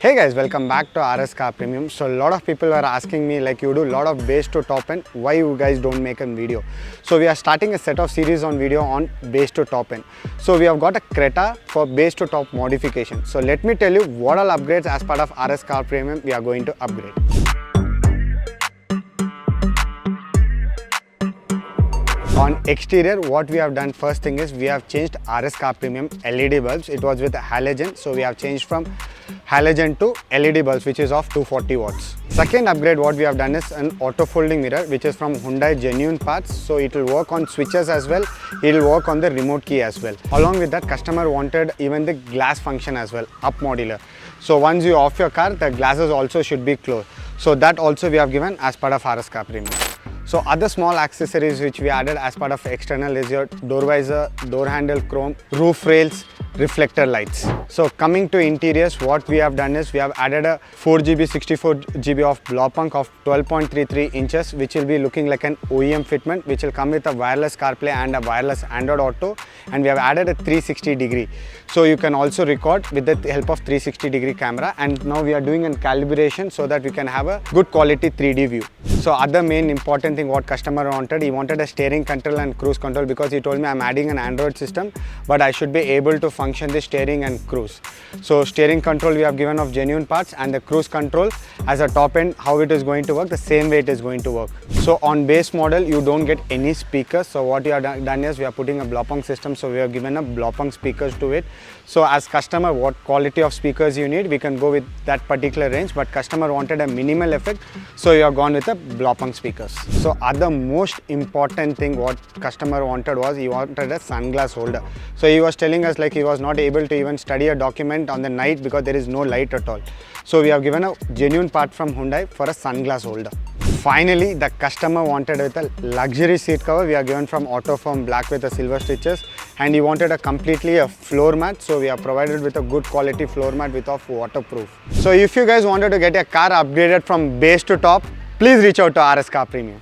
Hey guys, welcome back to RS Car Premium. So a lot of people are asking me, like, you do a lot of base to top end, why you guys don't make a video? So we are starting a set of series on video on base to top end. So we have got a Creta for base to top modification. So let me tell you what all upgrades as part of RS Car Premium we are going to upgrade. On exterior, what we have done first thing is we have changed RSCARPREMIUM LED bulbs. It was with a halogen, so we have changed from halogen to LED bulbs, which is of 240 watts. Second upgrade what we have done is an auto folding mirror, which is from Hyundai genuine parts. So it will work on switches as well. It will work on the remote key as well. Along with that, customer wanted even the glass function as well, up modular. So once you off your car, the glasses also should be closed. So that also we have given as part of RSCARPREMIUM. So other small accessories which we added as part of external is your door visor, door handle chrome, roof rails, reflector lights. So coming to interiors, what we have done is we have added a 4GB, 64GB of blow punk of 12.33 inches, which will be looking like an OEM fitment, which will come with a wireless CarPlay and a wireless Android Auto. And we have added a 360 degree. So you can also record with the help of 360 degree camera. And now we are doing a calibration so that we can have a good quality 3D view. So other main important thing what customer wanted, he wanted a steering control and cruise control, because he told me I'm adding an Android system, but I should be able to function the steering and cruise. So steering control we have given of genuine parts, and the cruise control as a top end, how it is going to work, the same way it is going to work. So on base model you don't get any speakers. So what we have done is we are putting a blow punk system, so we have given a blow punk speakers to it. So as customer, what quality of speakers you need, we can go with that particular range, but customer wanted a minimal effect, so you have gone with a blow punk speakers. So other most important thing what customer wanted was he wanted a sunglass holder. So he was telling us like he was not able to even study a document on the night because there is no light at all. So we have given a genuine part from Hyundai for a sunglass holder. Finally, the customer wanted with a luxury seat cover. We are given from Autoform black with the silver stitches, and he wanted a completely a floor mat. So we are provided with a good quality floor mat with of waterproof. So if you guys wanted to get a car upgraded from base to top, please reach out to RS Car Premium.